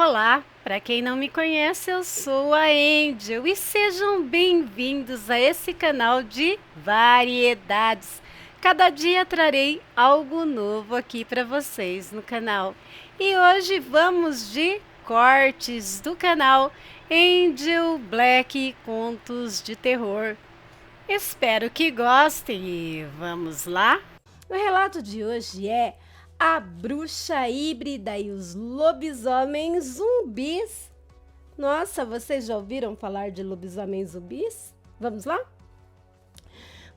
Olá, para quem não me conhece, eu sou a Angel e sejam bem-vindos a esse canal de variedades. Cada dia trarei algo novo aqui para vocês no canal. E hoje vamos de cortes do canal Angel Black Contos de Terror. Espero que gostem e vamos lá? O relato de hoje é A Bruxa Híbrida e os Lobisomens Zumbis. Nossa, vocês já ouviram falar de lobisomens zumbis? Vamos lá?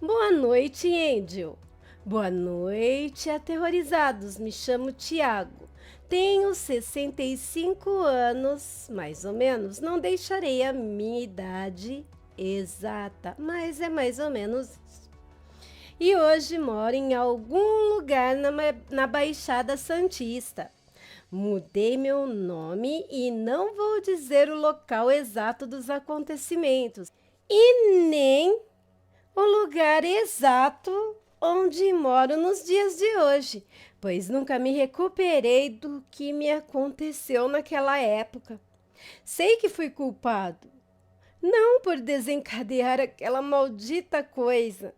Boa noite, Angel. Boa noite, aterrorizados. Me chamo Tiago. Tenho 65 anos, mais ou menos. Não deixarei a minha idade exata, mas é mais ou menos isso. E hoje moro em algum lugar na Baixada Santista. Mudei meu nome e não vou dizer o local exato dos acontecimentos e nem o lugar exato onde moro nos dias de hoje, pois nunca me recuperei do que me aconteceu naquela época. Sei que fui culpado, não por desencadear aquela maldita coisa,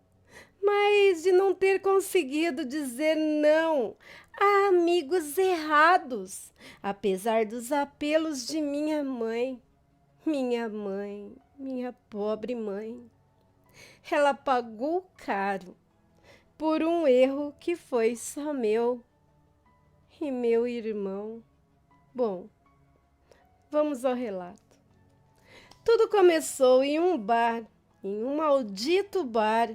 mas de não ter conseguido dizer não a amigos errados, apesar dos apelos de minha mãe. Minha pobre mãe. Ela pagou caro por um erro que foi só meu e meu irmão. Bom, vamos ao relato. Tudo começou em um bar, em um maldito bar,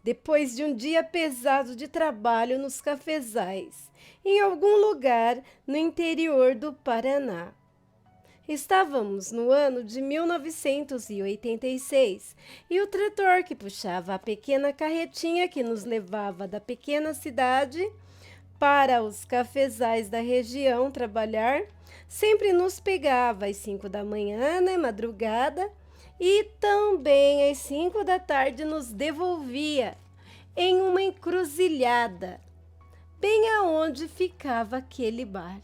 depois de um dia pesado de trabalho nos cafezais, em algum lugar no interior do Paraná. Estávamos no ano de 1986 e o trator que puxava a pequena carretinha que nos levava da pequena cidade para os cafezais da região trabalhar sempre nos pegava às 5 da manhã, na madrugada, e também às 5 da tarde nos devolvia em uma encruzilhada, bem aonde ficava aquele bar.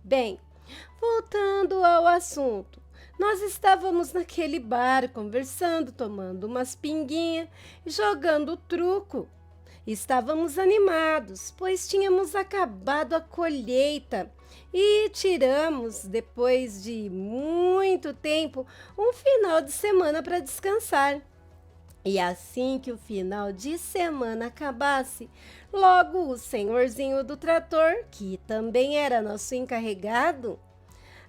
Bem, voltando ao assunto, nós estávamos naquele bar conversando, tomando umas pinguinhas e jogando truco. Estávamos animados, pois tínhamos acabado a colheita e tiramos, depois de muito tempo, um final de semana para descansar. E assim que o final de semana acabasse, logo o senhorzinho do trator, que também era nosso encarregado,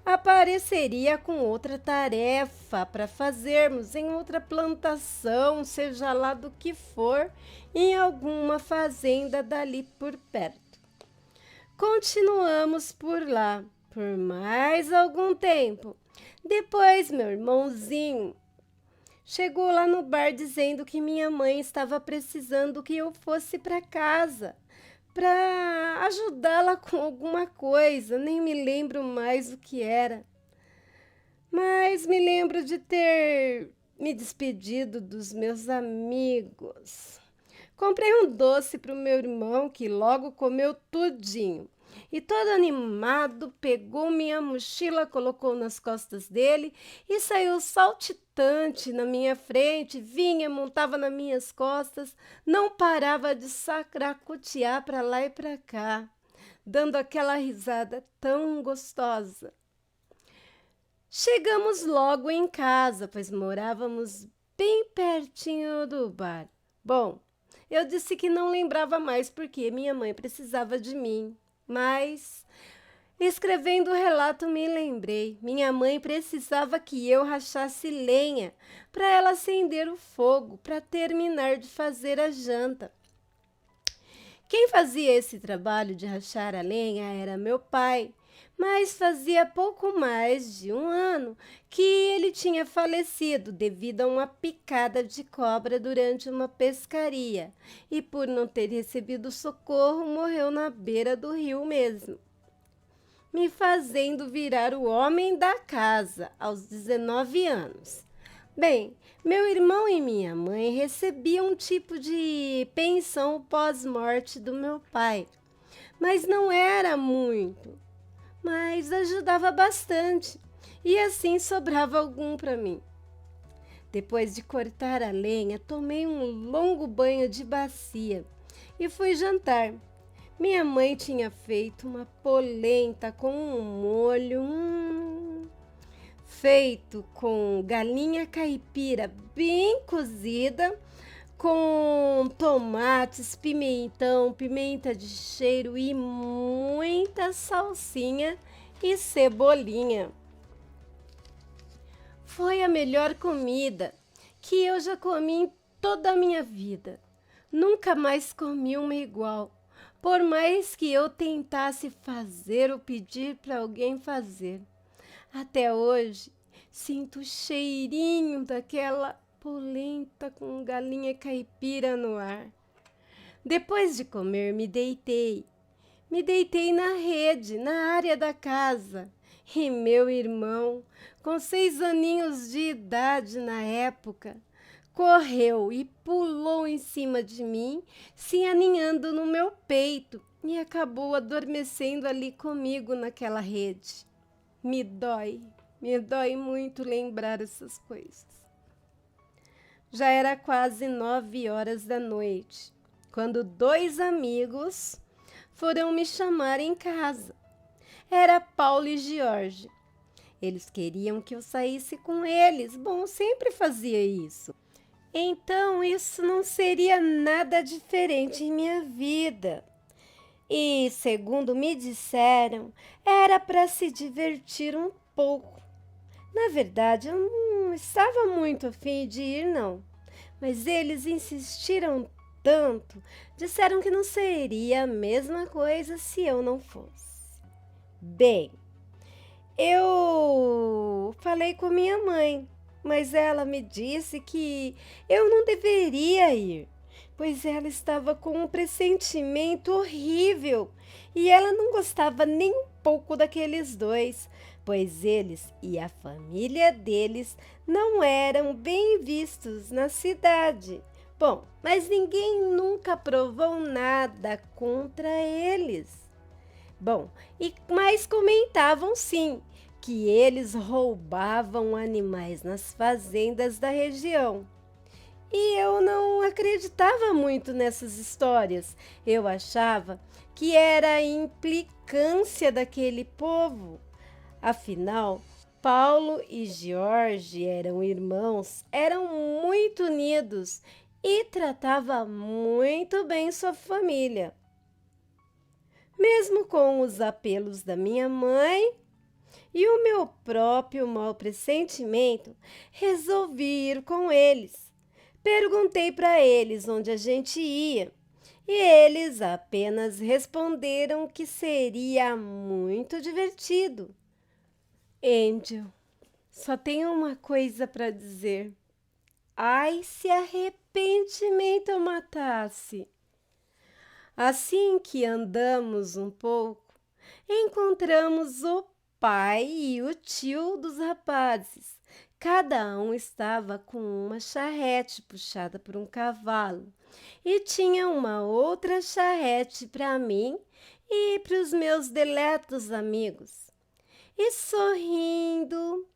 apareceria com outra tarefa para fazermos em outra plantação, seja lá do que for, em alguma fazenda dali por perto. Continuamos por lá por mais algum tempo. Depois, meu irmãozinho chegou lá no bar dizendo que minha mãe estava precisando que eu fosse para casa para ajudá-la com alguma coisa, nem me lembro mais o que era. Mas me lembro de ter me despedido dos meus amigos. Comprei um doce para o meu irmão, que logo comeu tudinho. E todo animado, pegou minha mochila, colocou nas costas dele e saiu saltitante na minha frente, vinha, montava nas minhas costas, não parava de sacracotear para lá e para cá, dando aquela risada tão gostosa. Chegamos logo em casa, pois morávamos bem pertinho do bar. Bom, eu disse que não lembrava mais porque minha mãe precisava de mim, mas escrevendo o relato me lembrei. Minha mãe precisava que eu rachasse lenha para ela acender o fogo para terminar de fazer a janta. Quem fazia esse trabalho de rachar a lenha era meu pai, mas fazia pouco mais de um ano que ele tinha falecido devido a uma picada de cobra durante uma pescaria e, por não ter recebido socorro, morreu na beira do rio mesmo, me fazendo virar o homem da casa aos 19 anos. Bem, meu irmão e minha mãe recebiam um tipo de pensão pós-morte do meu pai, mas não era muito. mas ajudava bastante e assim sobrava algum para mim. Depois de cortar a lenha, tomei um longo banho de bacia e fui jantar. Minha mãe tinha feito uma polenta com um molho feito com galinha caipira bem cozida, com tomates, pimentão, pimenta de cheiro e muita salsinha e cebolinha. Foi a melhor comida que eu já comi em toda a minha vida. Nunca mais comi uma igual, por mais que eu tentasse fazer ou pedir para alguém fazer. Até hoje, sinto o cheirinho daquela polenta com galinha caipira no ar. Depois de comer, me deitei. Me deitei na rede, na área da casa. E meu irmão, com 6 aninhos de idade na época, correu e pulou em cima de mim, se aninhando no meu peito e acabou adormecendo ali comigo naquela rede. Me dói muito lembrar essas coisas. Já era quase 9 horas da noite, quando 2 amigos foram me chamar em casa. Era Paulo e Jorge. Eles queriam que eu saísse com eles. Bom, eu sempre fazia isso. Então, isso não seria nada diferente em minha vida. E, segundo me disseram, era para se divertir um pouco. Na verdade, eu não estava muito a fim de ir, não. Mas eles insistiram tanto, disseram que não seria a mesma coisa se eu não fosse. Bem, eu falei com minha mãe, mas ela me disse que eu não deveria ir, pois ela estava com um pressentimento horrível e ela não gostava nem um pouco daqueles dois, pois eles e a família deles não eram bem vistos na cidade. Bom, mas ninguém nunca provou nada contra eles. Bom, mas comentavam sim que eles roubavam animais nas fazendas da região. E eu não acreditava muito nessas histórias. Eu achava que era a implicância daquele povo. Afinal, Paulo e Jorge eram irmãos, eram muito unidos e tratavam muito bem sua família. Mesmo com os apelos da minha mãe e o meu próprio mau pressentimento, resolvi ir com eles. Perguntei para eles onde a gente ia e eles apenas responderam que seria muito divertido. Angel, só tenho uma coisa para dizer. Ai, se arrependimento eu matasse! Assim que andamos um pouco, encontramos o pai e o tio dos rapazes. Cada um estava com uma charrete puxada por um cavalo e tinha uma outra charrete para mim e para os meus deletos amigos. E sorrindo,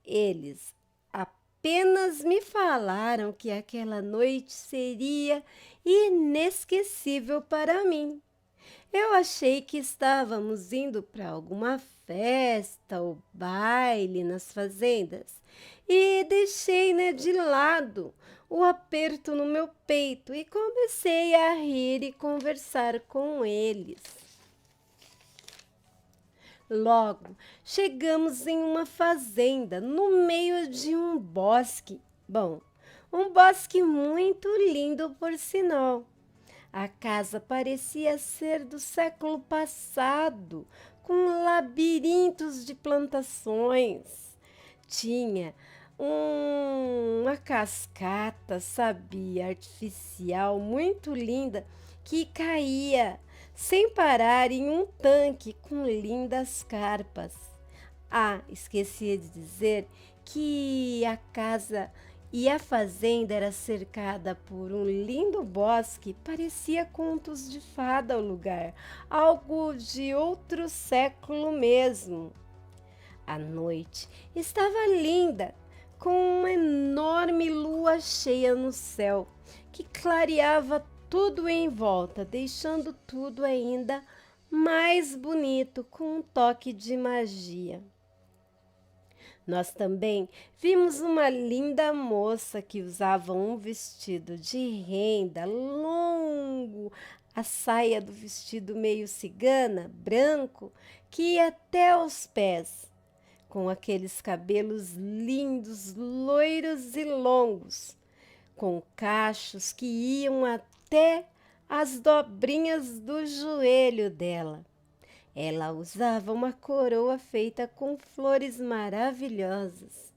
eles apenas me falaram que aquela noite seria inesquecível para mim. Eu achei que estávamos indo para alguma festa ou baile nas fazendas e deixei, de lado o aperto no meu peito e comecei a rir e conversar com eles. Logo, chegamos em uma fazenda no meio de um bosque. Bom, um bosque muito lindo, por sinal. A casa parecia ser do século passado, com labirintos de plantações. Tinha uma cascata, artificial, muito linda, que caía sem parar em um tanque com lindas carpas. Ah, esqueci de dizer que a casa E a fazenda era cercada por um lindo bosque, parecia contos de fada o lugar, algo de outro século mesmo. A noite estava linda, com uma enorme lua cheia no céu, que clareava tudo em volta, deixando tudo ainda mais bonito com um toque de magia. Nós também vimos uma linda moça que usava um vestido de renda longo, a saia do vestido meio cigana, branco, que ia até os pés, com aqueles cabelos lindos, loiros e longos, com cachos que iam até as dobrinhas do joelho dela. Ela usava uma coroa feita com flores maravilhosas,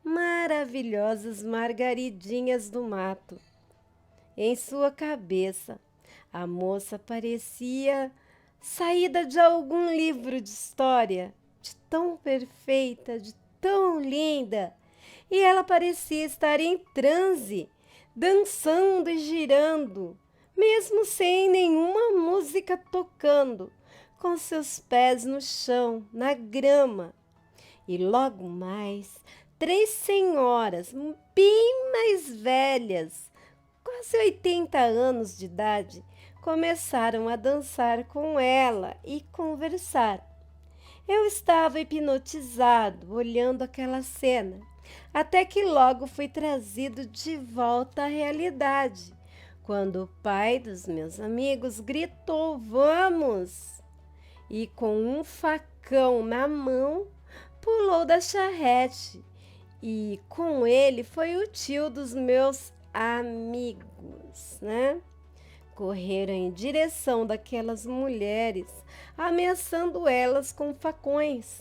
maravilhosas margaridinhas do mato. Em sua cabeça, a moça parecia saída de algum livro de história, de tão perfeita, de tão linda. E ela parecia estar em transe, dançando e girando, mesmo sem nenhuma música tocando, com seus pés no chão, na grama. E logo mais, 3 senhoras, bem mais velhas, quase 80 anos de idade, começaram a dançar com ela e conversar. Eu estava hipnotizado, olhando aquela cena, até que logo fui trazido de volta à realidade, quando o pai dos meus amigos gritou: "Vamos!" E com um facão na mão, pulou da charrete. E com ele foi o tio dos meus amigos, né? Correram em direção daquelas mulheres, ameaçando elas com facões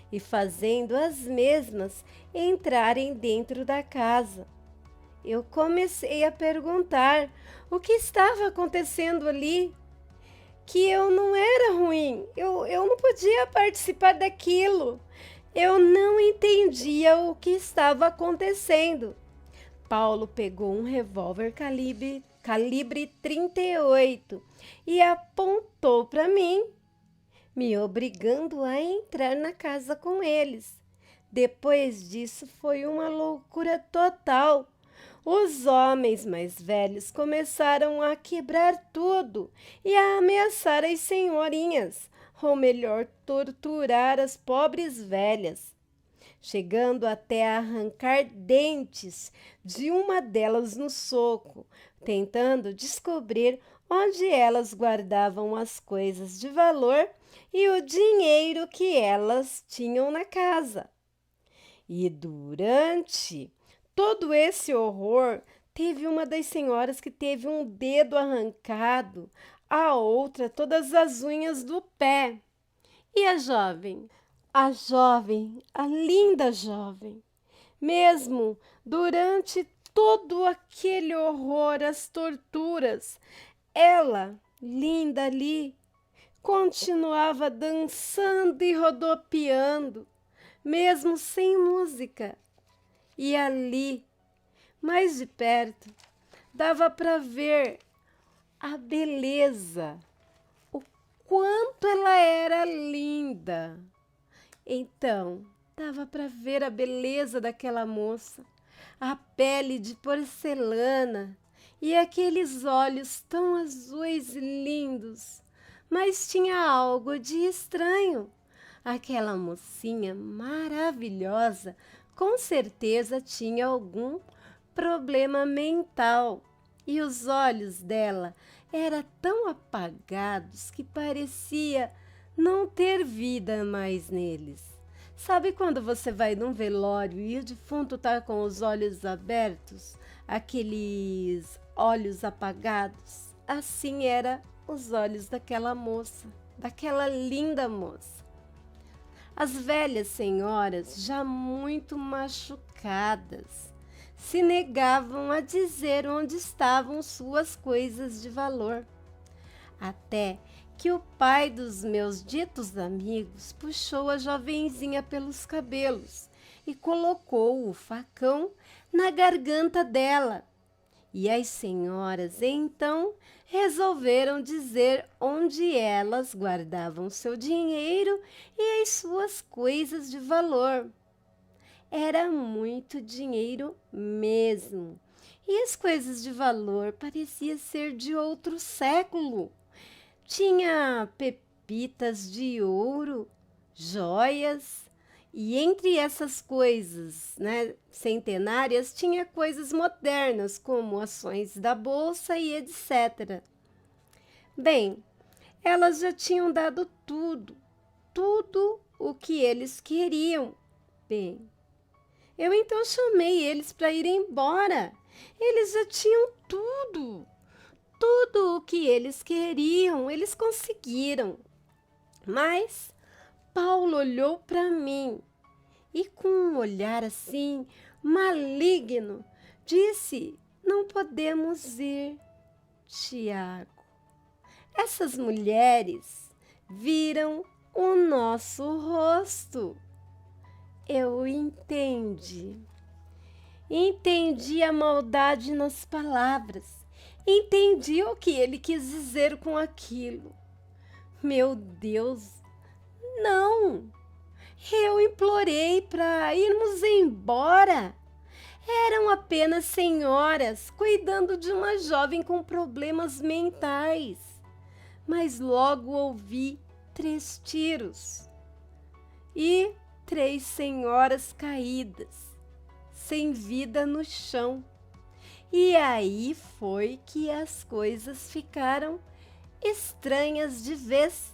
e fazendo as mesmas entrarem dentro da casa. Eu comecei a perguntar o que estava acontecendo ali, que eu não era ruim, eu não podia participar daquilo. Eu não entendia o que estava acontecendo. Paulo pegou um revólver calibre 38 e apontou para mim, me obrigando a entrar na casa com eles. Depois disso foi uma loucura total. Os homens mais velhos começaram a quebrar tudo e a ameaçar as senhorinhas, ou melhor, torturar as pobres velhas, chegando até a arrancar dentes de uma delas no soco, tentando descobrir onde elas guardavam as coisas de valor e o dinheiro que elas tinham na casa. E durante todo esse horror, teve uma das senhoras que teve um dedo arrancado, a outra todas as unhas do pé. E a jovem? A jovem, a linda jovem, mesmo durante todo aquele horror, as torturas, ela, linda ali, continuava dançando e rodopiando, mesmo sem música. E ali, mais de perto, dava para ver a beleza, o quanto ela era linda. Então, dava para ver a beleza daquela moça, a pele de porcelana e aqueles olhos tão azuis e lindos. Mas tinha algo de estranho. Aquela mocinha maravilhosa com certeza tinha algum problema mental e os olhos dela eram tão apagados que parecia não ter vida mais neles. Sabe quando você vai num velório e o defunto está com os olhos abertos, aqueles olhos apagados? Assim eram os olhos daquela moça, daquela linda moça. As velhas senhoras, já muito machucadas, se negavam a dizer onde estavam suas coisas de valor. Até que o pai dos meus ditos amigos puxou a jovenzinha pelos cabelos e colocou o facão na garganta dela. E as senhoras então resolveram dizer onde elas guardavam seu dinheiro e as suas coisas de valor. Era muito dinheiro mesmo. E as coisas de valor pareciam ser de outro século. Tinha pepitas de ouro, joias, e entre essas coisas, né, centenárias, tinha coisas modernas, como ações da bolsa e etc. Bem, elas já tinham dado tudo o que eles queriam. Bem, eu então chamei eles para ir embora. Eles já tinham tudo o que eles queriam, eles conseguiram. Mas Paulo olhou para mim e, com um olhar assim, maligno, disse: Não podemos ir, Tiago. Essas mulheres viram o nosso rosto. Eu entendi. Entendi a maldade nas palavras. Entendi o que ele quis dizer com aquilo. Meu Deus, não! Eu implorei para irmos embora. Eram apenas senhoras cuidando de uma jovem com problemas mentais. Mas logo ouvi 3 tiros e 3 senhoras caídas, sem vida no chão. E aí foi que as coisas ficaram estranhas de vez.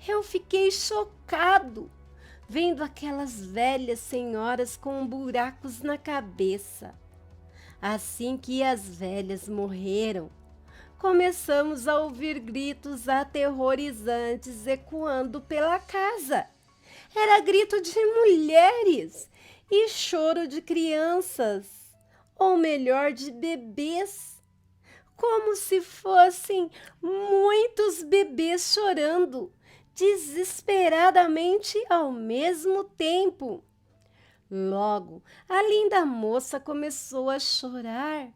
Eu fiquei chocado vendo aquelas velhas senhoras com buracos na cabeça. Assim que as velhas morreram, começamos a ouvir gritos aterrorizantes ecoando pela casa. Era grito de mulheres e choro de crianças, ou melhor, de bebês, como se fossem muitos bebês chorando desesperadamente ao mesmo tempo. Logo, a linda moça começou a chorar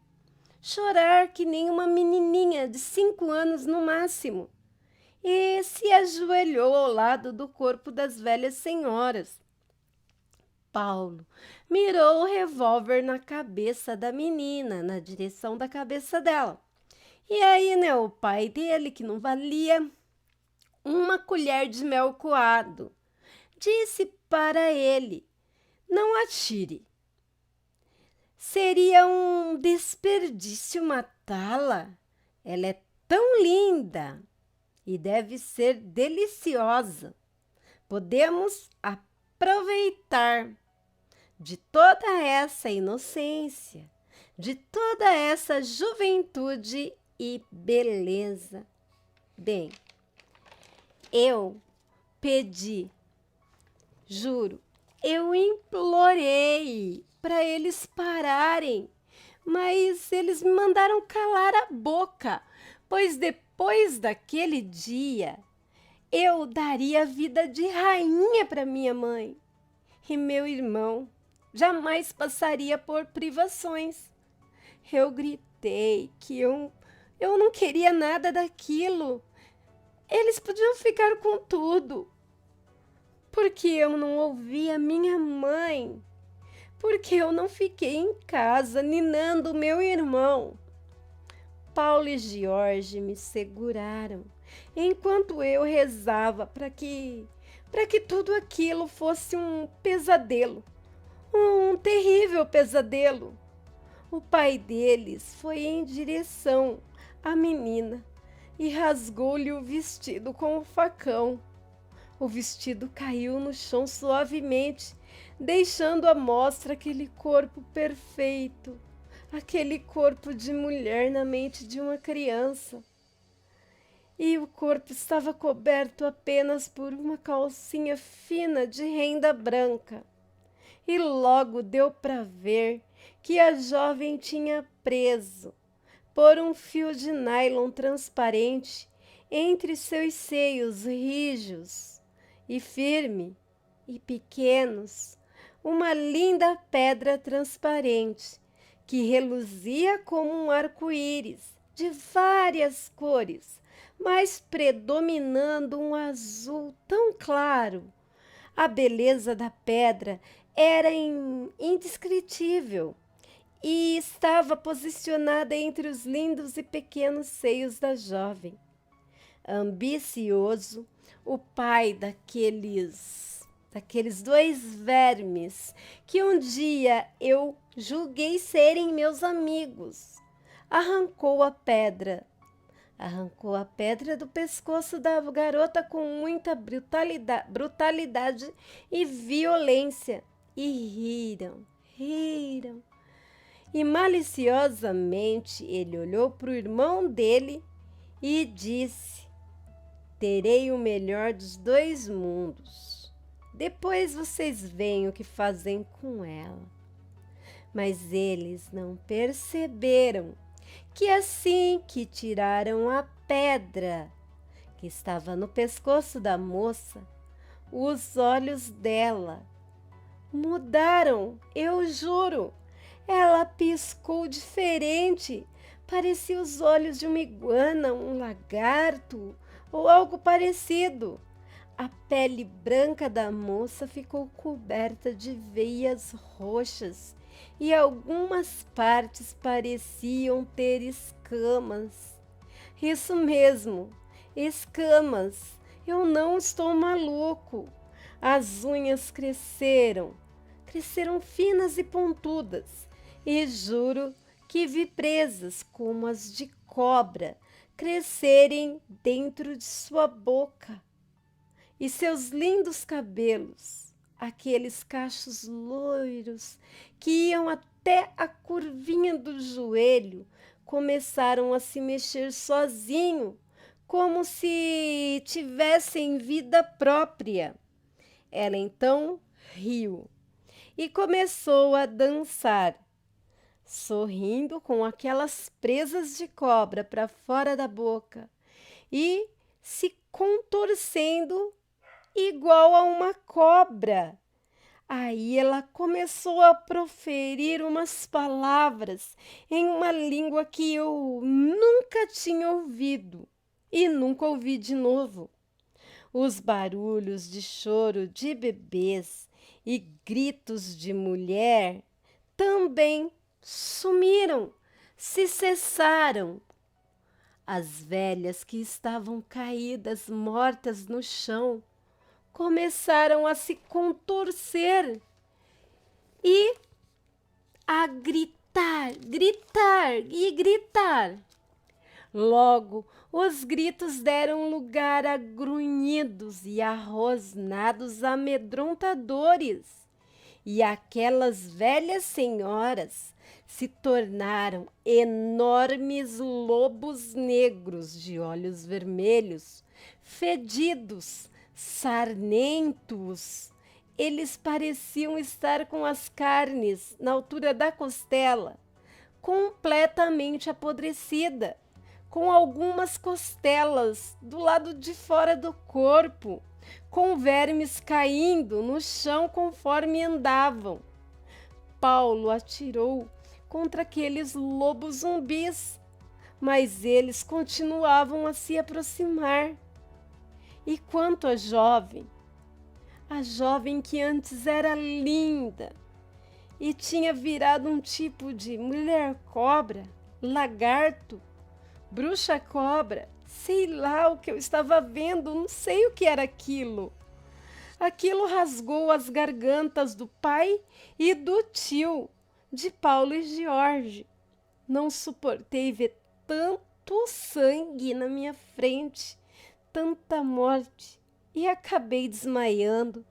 que nem uma menininha de 5 anos no máximo, e se ajoelhou ao lado do corpo das velhas senhoras. Paulo mirou o revólver na cabeça da menina, na direção da cabeça dela. E aí, né, o pai dele, que não valia uma colher de mel coado, disse para ele: Não atire. Seria um desperdício matá-la. Ela é tão linda e deve ser deliciosa. Podemos aproveitar de toda essa inocência, de toda essa juventude e beleza. Bem, eu pedi, juro, eu implorei para eles pararem, mas eles me mandaram calar a boca, pois depois daquele dia eu daria a vida de rainha para minha mãe, e meu irmão jamais passaria por privações. Eu gritei que eu não queria nada daquilo. Eles podiam ficar com tudo. Porque eu não ouvi a minha mãe. Porque eu não fiquei em casa ninando meu irmão. Paulo e Jorge me seguraram enquanto eu rezava para que tudo aquilo fosse um pesadelo. Um terrível pesadelo. O pai deles foi em direção à menina e rasgou-lhe o vestido com o facão. O vestido caiu no chão suavemente, deixando à mostra aquele corpo perfeito, aquele corpo de mulher na mente de uma criança. E o corpo estava coberto apenas por uma calcinha fina de renda branca. E logo deu para ver que a jovem tinha preso, por um fio de nylon transparente, entre seus seios rijos e firme e pequenos, uma linda pedra transparente que reluzia como um arco-íris de várias cores, mas predominando um azul tão claro. A beleza da pedra era indescritível e estava posicionada entre os lindos e pequenos seios da jovem. Ambicioso, o pai daqueles dois vermes que um dia eu julguei serem meus amigos, arrancou a pedra. Arrancou a pedra do pescoço da garota com muita brutalidade e violência. E riram. E maliciosamente ele olhou para o irmão dele e disse: terei o melhor dos dois mundos. Depois vocês veem o que fazem com ela. Mas eles não perceberam que assim que tiraram a pedra que estava no pescoço da moça, os olhos dela mudaram, eu juro. Ela piscou diferente. Parecia os olhos de uma iguana, um lagarto ou algo parecido. A pele branca da moça ficou coberta de veias roxas e algumas partes pareciam ter escamas. Isso mesmo, escamas. Eu não estou maluco. As unhas cresceram finas e pontudas, e juro que vi presas como as de cobra crescerem dentro de sua boca. E seus lindos cabelos, aqueles cachos loiros que iam até a curvinha do joelho, começaram a se mexer sozinho, como se tivessem vida própria. Ela então riu e começou a dançar, sorrindo com aquelas presas de cobra para fora da boca e se contorcendo igual a uma cobra. Aí ela começou a proferir umas palavras em uma língua que eu nunca tinha ouvido e nunca ouvi de novo. Os barulhos de choro de bebês e gritos de mulher também sumiram, se cessaram. As velhas que estavam caídas, mortas no chão, começaram a se contorcer e a gritar. Logo, os gritos deram lugar a grunhidos e a rosnados amedrontadores, e aquelas velhas senhoras se tornaram enormes lobos negros de olhos vermelhos, fedidos, sarnentos. Eles pareciam estar com as carnes na altura da costela, completamente apodrecida, com algumas costelas do lado de fora do corpo, com vermes caindo no chão conforme andavam. Paulo atirou contra aqueles lobos zumbis, mas eles continuavam a se aproximar. E quanto à jovem que antes era linda e tinha virado um tipo de mulher-cobra, lagarto, bruxa-cobra, sei lá o que eu estava vendo, não sei o que era aquilo. Aquilo rasgou as gargantas do pai e do tio, de Paulo e Jorge. Não suportei ver tanto sangue na minha frente, tanta morte, e acabei desmaiando.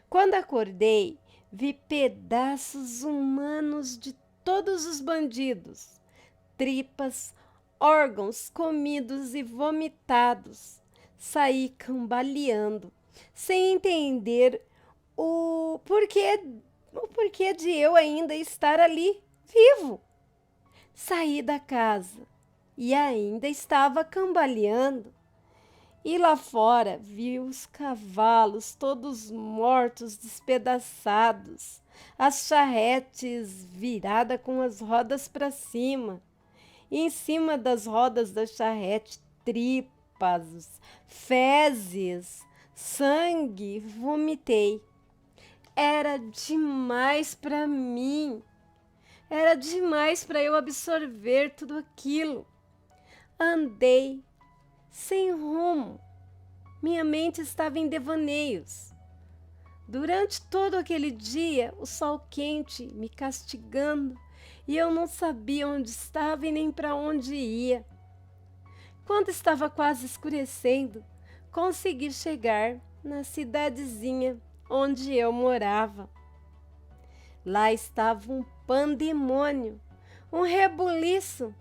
Quando acordei, vi pedaços humanos de todos os bandidos, tripas, órgãos comidos e vomitados. Saí cambaleando, sem entender o porquê de eu ainda estar ali, vivo. Saí da casa e ainda estava cambaleando. E lá fora vi os cavalos todos mortos, despedaçados, as charretes viradas com as rodas para cima, e em cima das rodas da charrete tripas, fezes, sangue, vomitei. Era demais para mim, era demais para eu absorver tudo aquilo. Andei sem rumo. Minha mente estava em devaneios. Durante todo aquele dia, o sol quente me castigando e eu não sabia onde estava e nem para onde ia. Quando estava quase escurecendo, consegui chegar na cidadezinha onde eu morava. Lá estava um pandemônio, um rebuliço.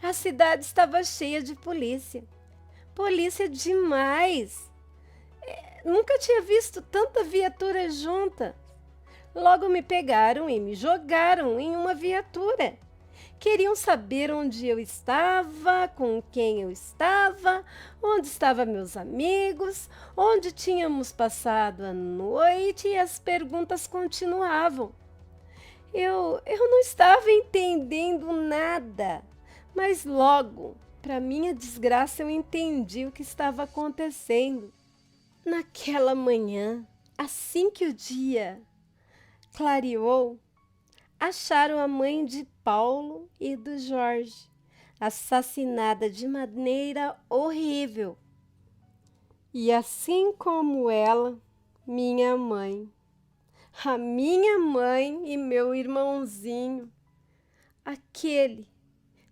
A cidade estava cheia de polícia. Polícia demais! Nunca tinha visto tanta viatura junta. Logo me pegaram e me jogaram em uma viatura. Queriam saber onde eu estava, com quem eu estava, onde estavam meus amigos, onde tínhamos passado a noite e as perguntas continuavam. Eu não estava entendendo nada, mas logo, para minha desgraça, eu entendi o que estava acontecendo. Naquela manhã, assim que o dia clareou, acharam a mãe de Paulo e do Jorge, assassinada de maneira horrível. E assim como ela, minha mãe, a minha mãe e meu irmãozinho, aquele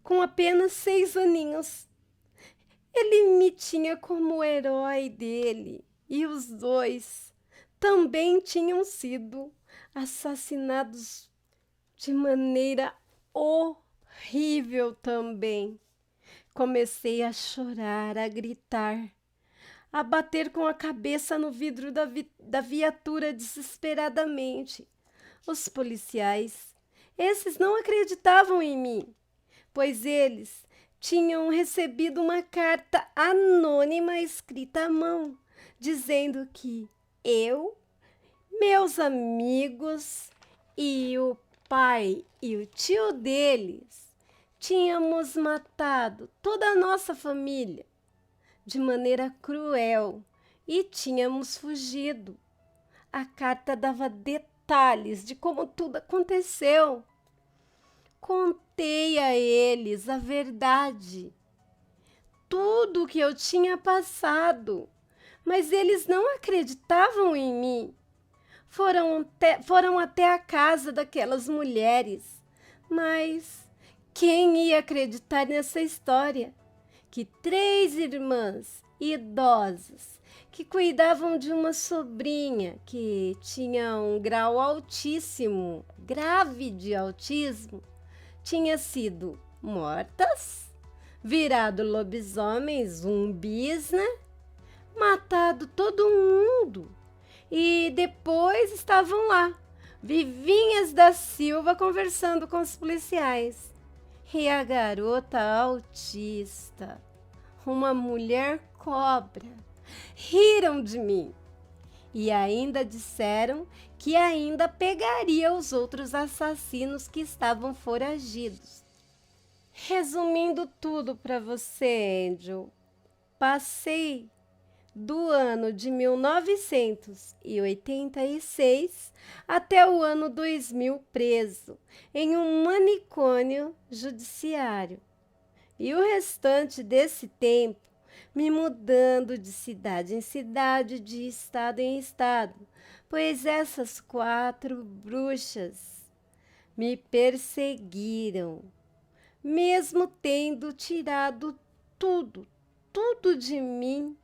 com apenas 6 aninhos, ele me tinha como herói dele e os dois também tinham sido assassinados de maneira horrível também. Comecei a chorar, a gritar, a bater com a cabeça no vidro da viatura desesperadamente. Os policiais, esses não acreditavam em mim, pois eles tinham recebido uma carta anônima escrita à mão, dizendo que eu, meus amigos e o pai e o tio deles tínhamos matado toda a nossa família de maneira cruel e tínhamos fugido. A carta dava detalhes de como tudo aconteceu. Contei a eles a verdade, tudo o que eu tinha passado, mas eles não acreditavam em mim. Foram até a casa daquelas mulheres, mas quem ia acreditar nessa história? Que 3 irmãs idosas que cuidavam de uma sobrinha que tinha um grau altíssimo, grave de autismo, tinha sido mortas, virado lobisomens, zumbis, né? Matado todo mundo. E depois estavam lá, vivinhas da Silva, conversando com os policiais. E a garota autista, uma mulher cobra, riram de mim. E ainda disseram que ainda pegaria os outros assassinos que estavam foragidos. Resumindo tudo para você, Angel, passei do ano de 1986 até o ano 2000 preso em um manicômio judiciário. E o restante desse tempo me mudando de cidade em cidade, de estado em estado, pois essas 4 bruxas me perseguiram, mesmo tendo tirado tudo, tudo de mim,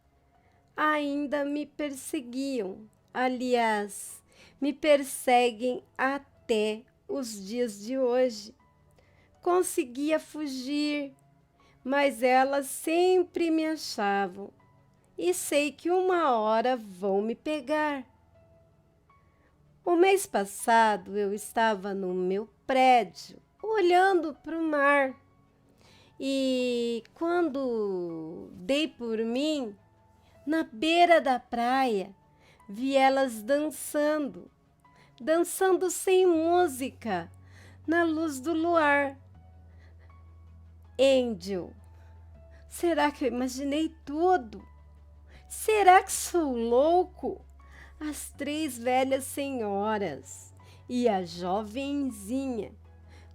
ainda me perseguiam. Aliás, me perseguem até os dias de hoje. Conseguia fugir, mas elas sempre me achavam e sei que uma hora vão me pegar. O mês passado eu estava no meu prédio, olhando para o mar, e quando dei por mim, Na beira da praia, vi elas dançando, dançando sem música, na luz do luar. Angel, será que eu imaginei tudo? Será que sou louco? As três velhas senhoras e a jovenzinha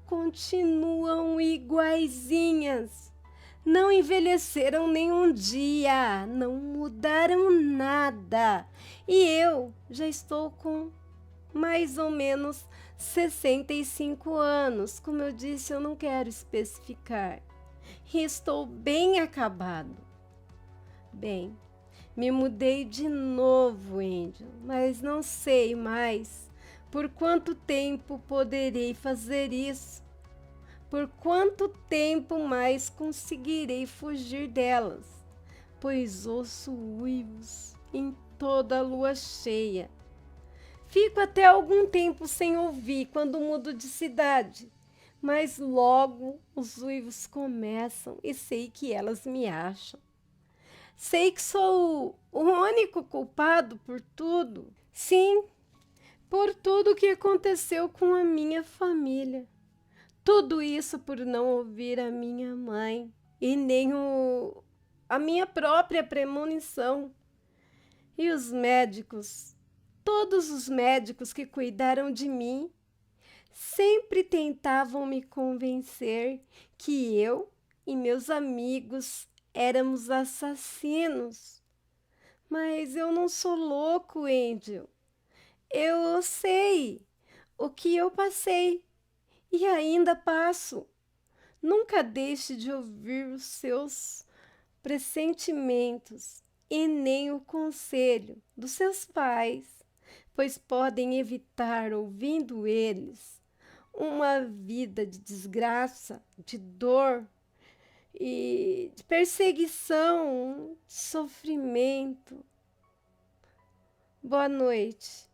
continuam iguaizinhas. Não envelheceram nenhum dia, não mudaram nada. E eu já estou com mais ou menos 65 anos. Como eu disse, eu não quero especificar. E estou bem acabado. Bem, me mudei de novo, Angel, mas não sei mais por quanto tempo poderei fazer isso. Por quanto tempo mais conseguirei fugir delas? Pois ouço uivos em toda a lua cheia. Fico até algum tempo sem ouvir quando mudo de cidade, mas logo os uivos começam e sei que elas me acham. Sei que sou o único culpado por tudo. Sim, por tudo que aconteceu com a minha família. Tudo isso por não ouvir a minha mãe e nem a minha própria premonição. E os médicos, todos os médicos que cuidaram de mim, sempre tentavam me convencer que eu e meus amigos éramos assassinos. Mas eu não sou louco, Angel. Eu sei o que eu passei e ainda passo. Nunca deixe de ouvir os seus pressentimentos e nem o conselho dos seus pais, pois podem evitar, ouvindo eles, uma vida de desgraça, de dor e de perseguição, de sofrimento. Boa noite.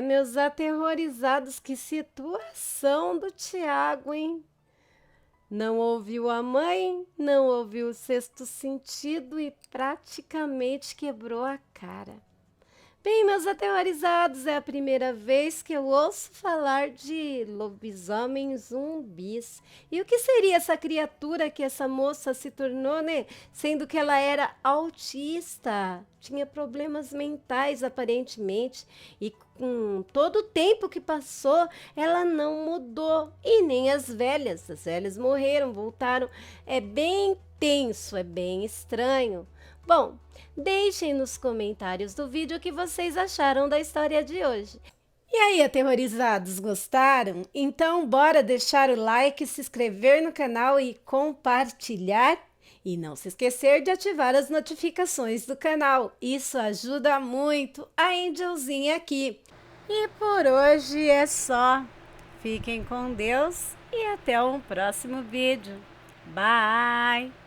Meus aterrorizados, que situação do Tiago, hein? Não ouviu a mãe, não ouviu o sexto sentido e praticamente quebrou a cara. Bem, meus aterrorizados, é a primeira vez que eu ouço falar de lobisomens zumbis. E o que seria essa criatura que essa moça se tornou, né? Sendo que ela era autista, tinha problemas mentais aparentemente. E com todo o tempo que passou, ela não mudou. E nem as velhas morreram, voltaram. É bem tenso, é bem estranho. Bom, deixem nos comentários do vídeo o que vocês acharam da história de hoje. E aí, aterrorizados, gostaram? Então, bora deixar o like, se inscrever no canal e compartilhar? E não se esquecer de ativar as notificações do canal. Isso ajuda muito a Angelzinha aqui. E por hoje é só. Fiquem com Deus e até um próximo vídeo. Bye!